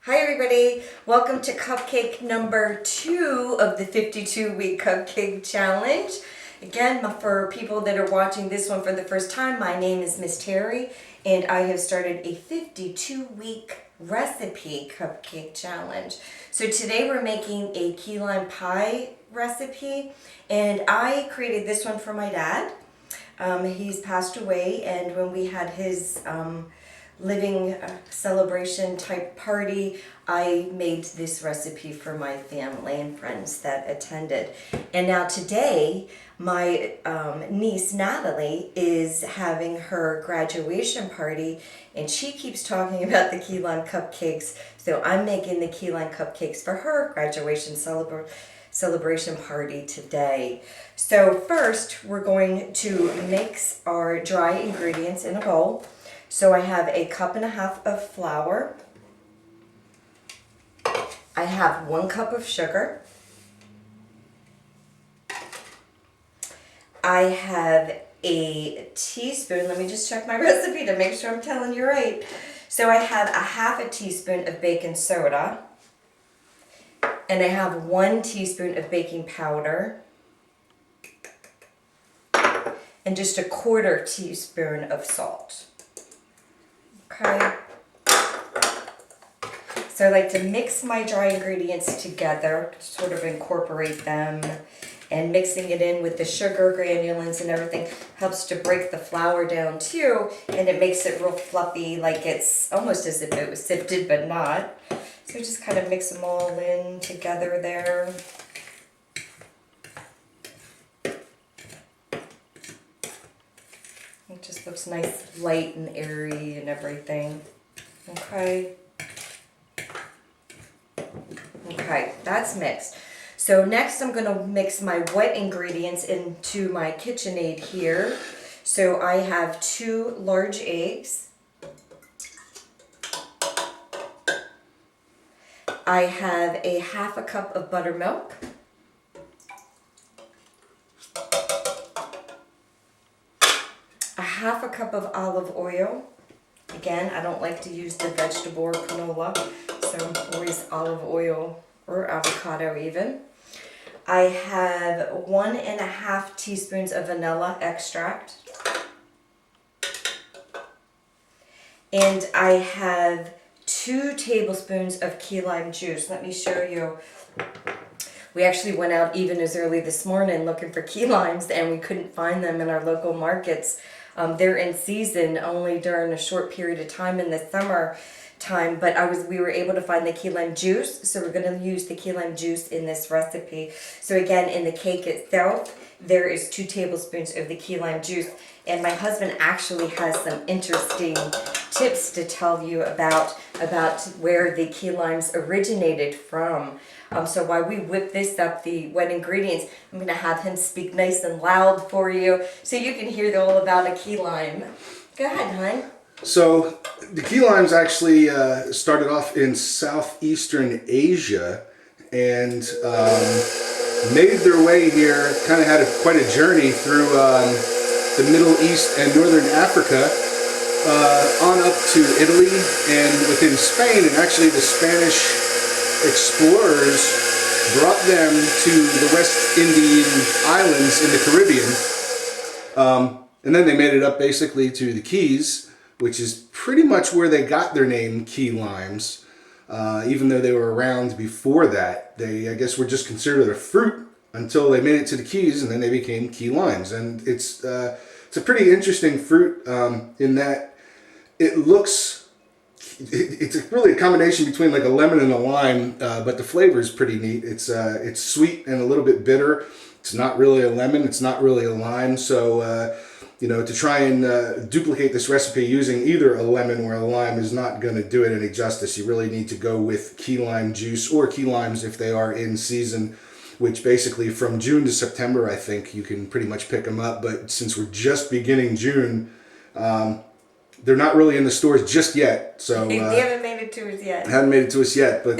Hi everybody, welcome to cupcake number 2 of the 52-week cupcake challenge. Again, for people that are watching this one for the first time, my name is Miss Terry and I have started a 52-week recipe cupcake challenge. So today we're making a key lime pie recipe, and I created this one for my dad. He's passed away, and when we had his living celebration type party, I made this recipe for my family and friends that attended. And now today, my niece Natalie is having her graduation party, and she keeps talking about the key lime cupcakes, so I'm making the key lime cupcakes for her graduation celebration party today. So first, we're going to mix our dry ingredients in a bowl. So I have a 1.5 cups of flour. I have 1 cup of sugar. I have a teaspoon, let me just check my recipe to make sure I'm telling you right. So I have a 1/2 teaspoon of baking soda. And I have 1 teaspoon of baking powder. And just a 1/4 teaspoon of salt. Okay. So I like to mix my dry ingredients together, sort of incorporate them, and mixing it in with the sugar granulins and everything helps to break the flour down too, and it makes it real fluffy, like it's almost as if it was sifted but not. So just kind of mix them all in together there. It just looks nice, light and airy and everything. Okay. Okay, that's mixed. So next I'm going to mix my wet ingredients into my KitchenAid here. So I have 2 large eggs. I have a 1/2 cup of buttermilk. A 1/2 cup of olive oil. Again, I don't like to use the vegetable or canola, so always olive oil or avocado even. I have 1.5 teaspoons of vanilla extract. And I have 2 tablespoons of key lime juice. Let me show you. We actually went out even as early this morning looking for key limes, and we couldn't find them in our local markets. They're in season only during a short period of time in the summer time, but we were able to find the key lime juice, so we're going to use the key lime juice in this recipe. So again, in the cake itself, there is 2 tablespoons of the key lime juice, and my husband actually has some interesting tips to tell you about where the key limes originated from. So while we whip this up, the wet ingredients, I'm going to have him speak nice and loud for you so you can hear all about a key lime. Go ahead, hon. So the key limes actually started off in southeastern Asia and made their way here, kind of had quite a journey through the Middle East and Northern Africa, on up to Italy and within Spain, and actually the Spanish explorers brought them to the West Indian islands in the Caribbean, and then they made it up basically to the Keys, which is pretty much where they got their name, key limes. Even though they were around before that, they, I guess, were just considered a fruit until they made it to the Keys, and then they became key limes. And it's a pretty interesting fruit in that it looks. It's really a combination between like a lemon and a lime, but the flavor is pretty neat. It's sweet and a little bit bitter. It's not really a lemon. It's not really a lime. So you know, to try and duplicate this recipe using either a lemon or a lime is not going to do it any justice. You really need to go with key lime juice or key limes if they are in season, which basically from June to September, I think you can pretty much pick them up. But since we're just beginning June, they're not really in the stores just yet, so they haven't made it to us yet. Haven't made it to us yet, but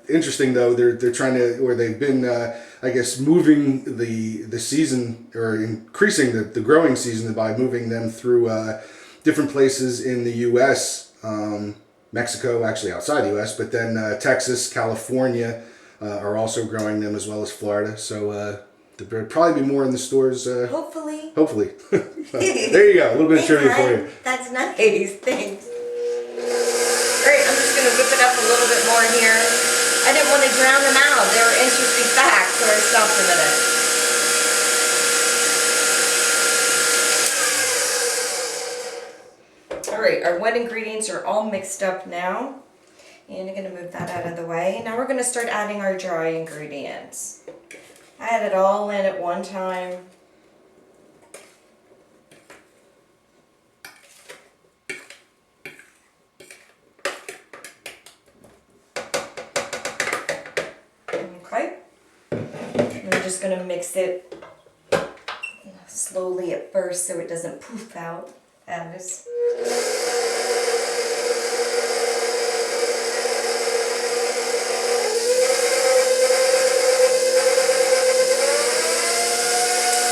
interesting though. They're trying to, or they've been, I guess, moving the season or increasing the growing season by moving them through different places in the U.S. Mexico, actually outside the U.S., but then Texas, California are also growing them, as well as Florida. So there'll probably be more in the stores. Hopefully. Hopefully. There you go, a little bit of trivia for you. That's nice. Thanks. Alright, I'm just going to whip it up a little bit more here. I didn't want to drown them out. They were interesting facts, so I stopped a minute. Alright, our wet ingredients are all mixed up now. And I'm going to move that out of the way. Now we're going to start adding our dry ingredients. Add it all in at one time. Okay. I'm just going to mix it slowly at first so it doesn't poof out at us.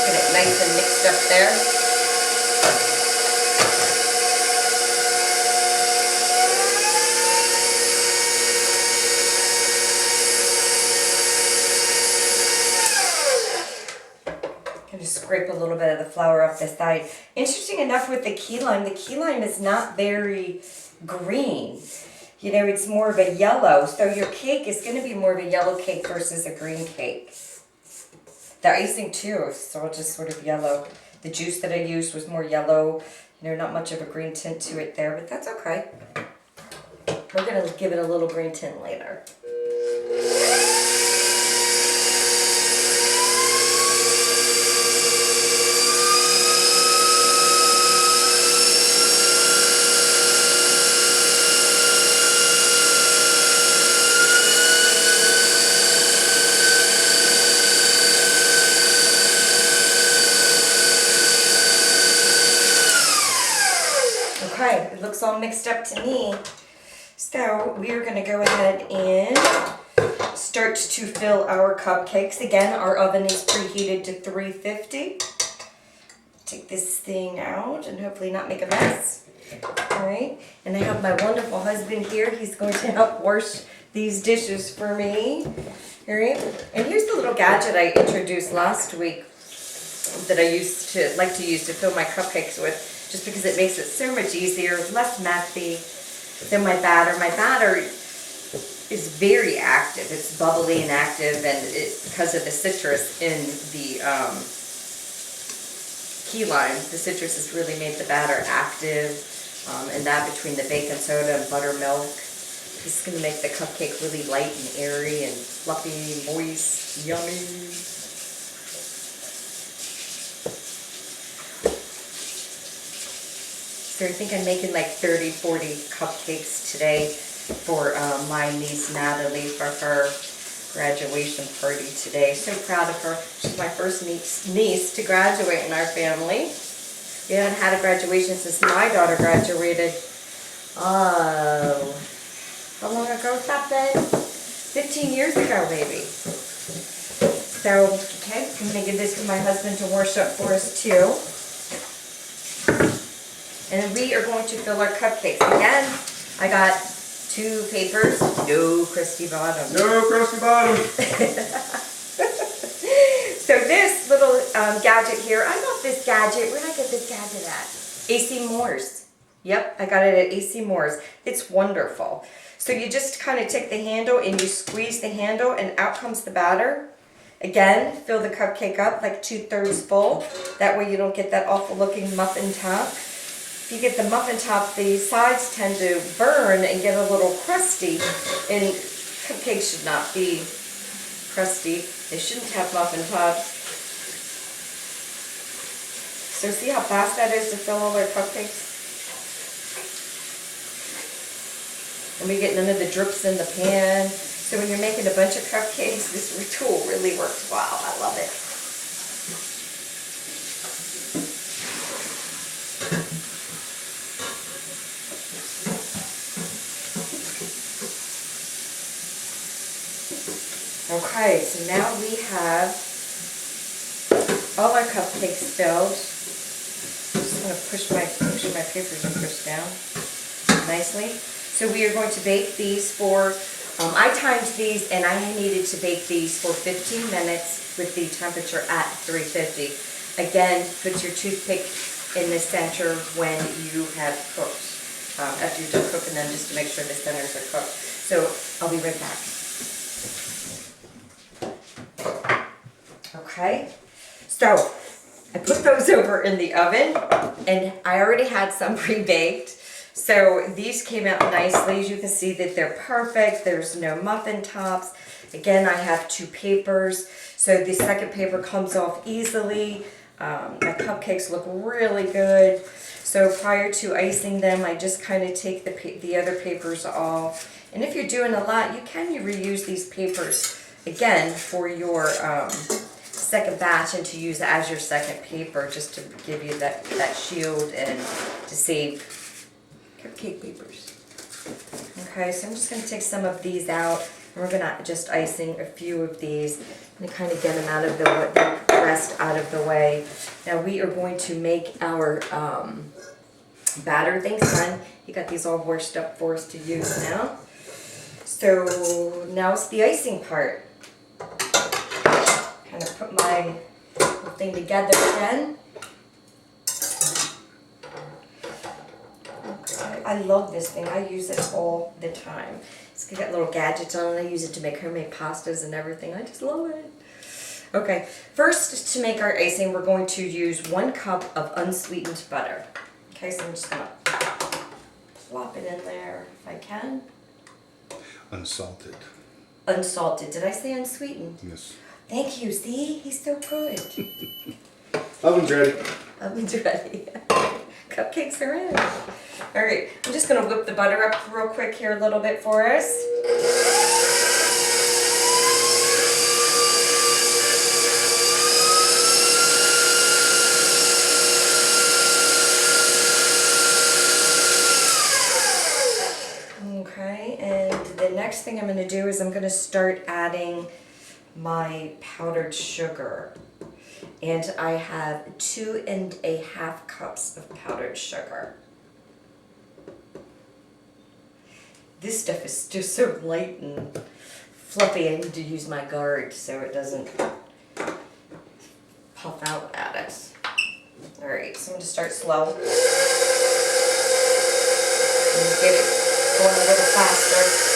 Get it nice and mixed up there. Scrape a little bit of the flour off the side. Interesting enough with the key lime is not very green. You know, it's more of a yellow. So your cake is going to be more of a yellow cake versus a green cake. The icing too is all just sort of yellow. The juice that I used was more yellow. You know, not much of a green tint to it there, but that's okay. We're going to give it a little green tint later. Okay, it looks all mixed up to me. So we are going to go ahead and start to fill our cupcakes. Again, our oven is preheated to 350. Take this thing out and hopefully not make a mess. Alright, and I have my wonderful husband here. He's going to help wash these dishes for me. Alright, and here's the little gadget I introduced last week that I like to use to fill my cupcakes with. Just because it makes it so much easier, less messy than my batter. My batter is very active. It's bubbly and active, and it's because of the citrus in the key lime. The citrus has really made the batter active, and that between the baking soda and buttermilk, this is going to make the cupcake really light and airy and fluffy, moist, yummy. So I think I'm making like 30, 40 cupcakes today for my niece Natalie for her graduation party today. So proud of her. She's my first niece to graduate in our family. We haven't had a graduation since my daughter graduated. Oh, how long ago has that been? 15 years ago, maybe. So, okay, I'm going to give this to my husband to wash up for us too. And we are going to fill our cupcakes. Again, I got 2 papers. No crusty bottom. No crusty bottom. So this little gadget here, I got this gadget. Where did I get this gadget at? AC Moore's. Yep, I got it at AC Moore's. It's wonderful. So you just kind of take the handle and you squeeze the handle and out comes the batter. Again, fill the cupcake up like 2/3 full. That way you don't get that awful looking muffin top. If you get the muffin top, the sides tend to burn and get a little crusty, and cupcakes should not be crusty. They shouldn't have muffin tops. So see how fast that is to fill all our cupcakes? And we get none of the drips in the pan. So when you're making a bunch of cupcakes, this tool really works well. I love it. Okay, so now we have all our cupcakes filled. I'm just going to push my papers and push down nicely. So we are going to bake these for, I timed these and I needed to bake these for 15 minutes with the temperature at 350. Again, put your toothpick in the center when you have cooked. After you're done cooking them, just to make sure the centers are cooked. So I'll be right back. Okay, so I put those over in the oven and I already had some pre-baked. So these came out nicely. As you can see that they're perfect. There's no muffin tops. Again, I have 2 papers. So the second paper comes off easily. My cupcakes look really good. So prior to icing them, I just kind of take the other papers off. And if you're doing a lot, you can reuse these papers again for your second batch and to use as your second paper, just to give you that shield and to save cupcake papers. Okay, so I'm just going to take some of these out, and we're going to just icing a few of these and kind of get them out of the rest out of the way. Now we are going to make our batter. Thanks, son. You got these all washed up for us to use now. So now it's the icing part. Kind of put my whole thing together again. Okay. I love this thing. I use it all the time. It's got little gadgets on it. I use it to make homemade pastas and everything. I just love it. Okay, first to make our icing, we're going to use 1 cup of unsweetened butter. Okay, so I'm just going to plop it in there if I can. Unsalted. Unsalted. Did I say unsweetened? Yes. Thank you. See? He's so good. Oven's ready. Oven's ready. Cupcakes are in. All right. I'm just going to whip the butter up real quick here a little bit for us. Okay. And the next thing I'm going to do is I'm going to start adding my powdered sugar. And I have 2½ cups of powdered sugar. This stuff is just so light and fluffy. I need to use my guard so it doesn't puff out at us. Alright, so I'm going to start slow. And get it going a little faster.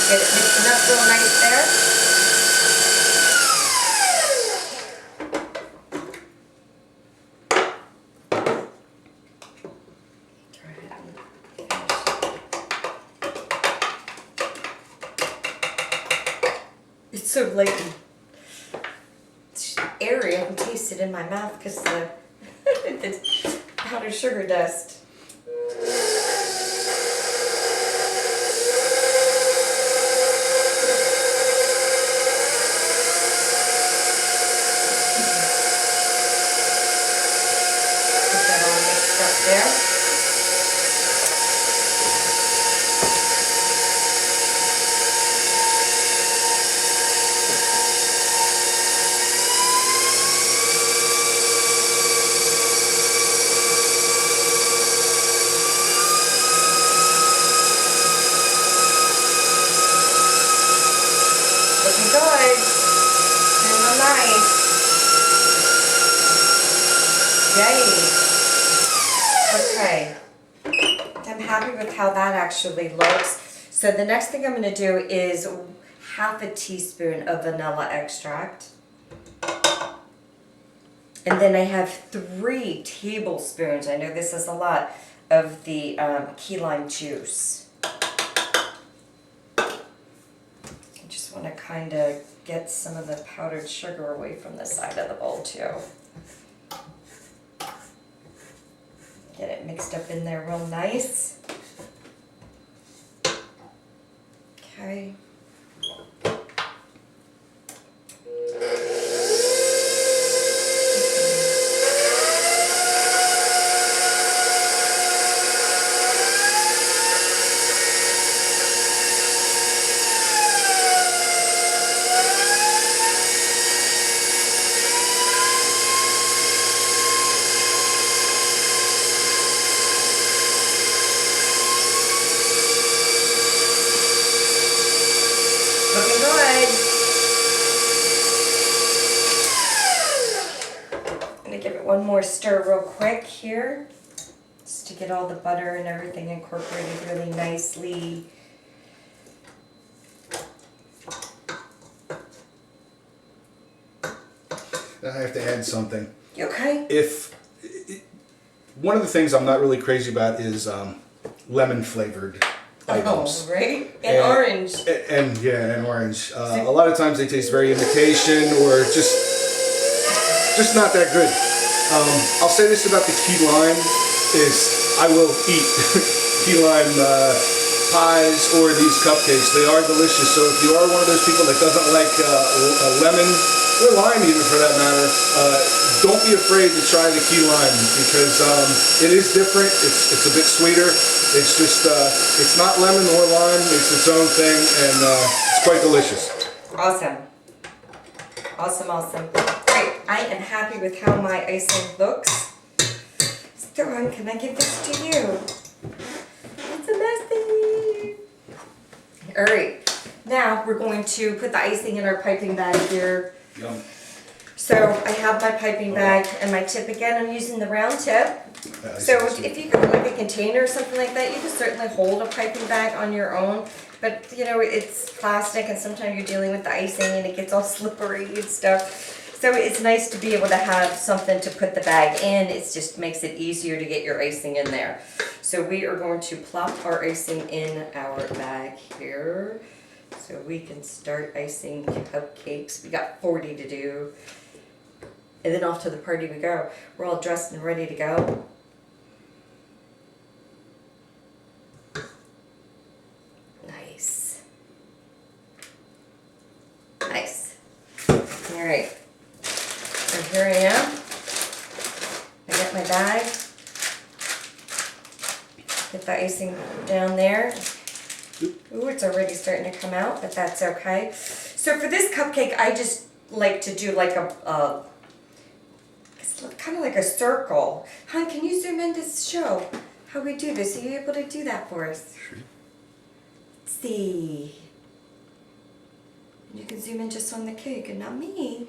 Get it mixing up real nice there. It's so light and airy. I can taste it in my mouth because the powdered sugar dust. There. Looking good. And nice. Yay. Okay, I'm happy with how that actually looks. So the next thing I'm going to do is ½ teaspoon of vanilla extract. And then I have 3 tablespoons, I know this is a lot, of the key lime juice. I just want to kind of get some of the powdered sugar away from the side of the bowl too. Get it mixed up in there real nice. Okay. quick here, just to get all the butter and everything incorporated really nicely. I have to add something. Okay. One of the things I'm not really crazy about is lemon flavored items. Oh, right? And orange. And orange. A lot of times they taste very imitation or just not that good. I'll say this about the key lime is I will eat key lime pies or these cupcakes. They are delicious. So if you are one of those people that doesn't like lemon or lime even for that matter, don't be afraid to try the key lime because it is different. It's a bit sweeter. It's just it's not lemon or lime. It's its own thing, and it's quite delicious. Awesome. Awesome, awesome. Great. I am happy with how my icing looks. So, can I give this to you? It's a messy. All right. Now we're going to put the icing in our piping bag here. Yum. So I have my piping bag and my tip again. I'm using the round tip. So if you can like a container or something like that, you can certainly hold a piping bag on your own. But you know, it's plastic and sometimes you're dealing with the icing and it gets all slippery and stuff. So it's nice to be able to have something to put the bag in. It just makes it easier to get your icing in there. So we are going to plop our icing in our bag here. So we can start icing cupcakes. We got 40 to do. And then off to the party we go. We're all dressed and ready to go. Nice. Nice. All right. So here I am. I got my bag. Get the icing down there. Ooh, it's already starting to come out, but that's okay. So for this cupcake, I just like to do like a kind of like a circle. Hon, can you zoom in to show how we do this? Are you able to do that for us? Sure. Let's see. You can zoom in just on the cake and not me.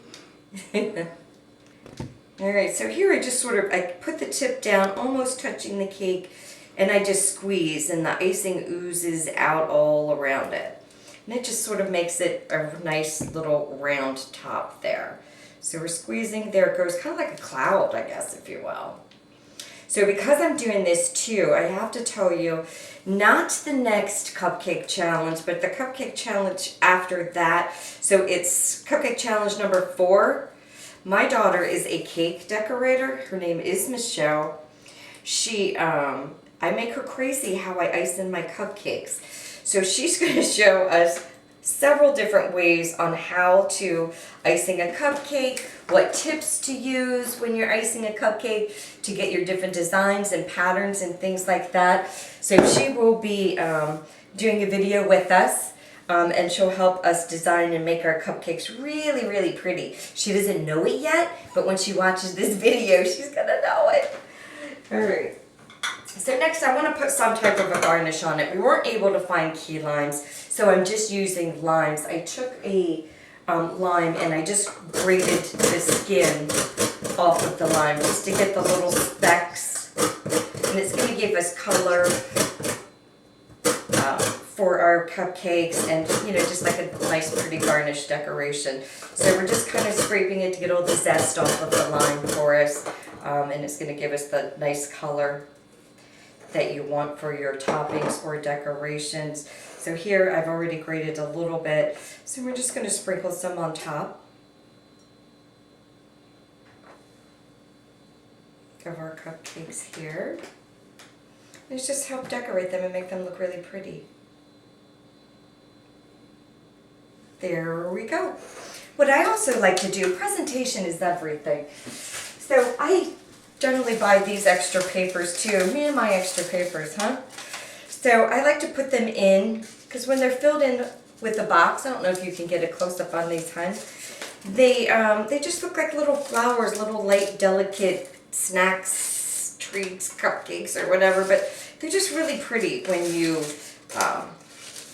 Alright, so here I just I put the tip down, almost touching the cake, and I just squeeze, and the icing oozes out all around it. And it just sort of makes it a nice little round top there. So we're squeezing, there it goes, kind of like a cloud, I guess, if you will. So because I'm doing this too, I have to tell you, not the next cupcake challenge, but the cupcake challenge after that. So it's cupcake challenge number 4. My daughter is a cake decorator. Her name is Michelle. She, I make her crazy how I ice in my cupcakes. So she's going to show us several different ways on how to icing a cupcake, what tips to use when you're icing a cupcake to get your different designs and patterns and things like that. So she will be doing a video with us and she'll help us design and make our cupcakes really, really pretty. She doesn't know it yet, but when she watches this video, she's gonna know it. All right. So next I want to put some type of a garnish on it. We weren't able to find key limes, so I'm just using limes. I took a lime and I just grated the skin off of the lime just to get the little specks. And it's going to give us color for our cupcakes and, you know, just like a nice pretty garnish decoration. So we're just kind of scraping it to get all the zest off of the lime for us. And it's going to give us the nice color that you want for your toppings or decorations. So here I've already grated a little bit, so we're just going to sprinkle some on top of our cupcakes here. And it's just help decorate them and make them look really pretty. There we go. What I also like to do, presentation is everything. So I generally buy these extra papers too. Me and my extra papers, huh? So I like to put them in, because when they're filled in with the box, I don't know if you can get a close-up on these, huh? They just look like little flowers, little light, delicate snacks, treats, cupcakes, or whatever, but they're just really pretty when you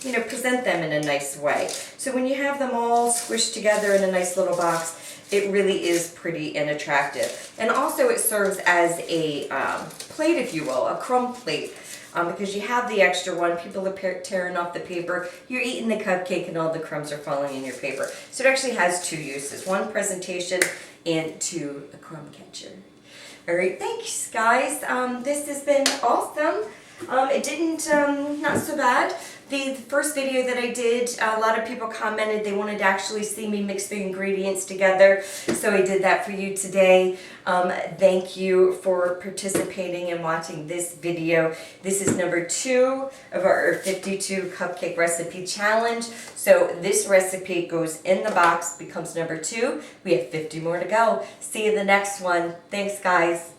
you know, present them in a nice way. So when you have them all squished together in a nice little box, it really is pretty and attractive. And also it serves as a plate, if you will, a crumb plate. Because you have the extra one, people are tearing off the paper, you're eating the cupcake and all the crumbs are falling in your paper. So it actually has two uses, one presentation and two, a crumb catcher. All right, thanks guys. This has been awesome. It didn't, not so bad. The first video that I did, a lot of people commented they wanted to actually see me mix the ingredients together, so I did that for you today. Thank you for participating and watching this video. This is number 2 of our 52 cupcake recipe challenge. So this recipe goes in the box, becomes number 2. We have 50 more to go. See you in the next one. Thanks guys.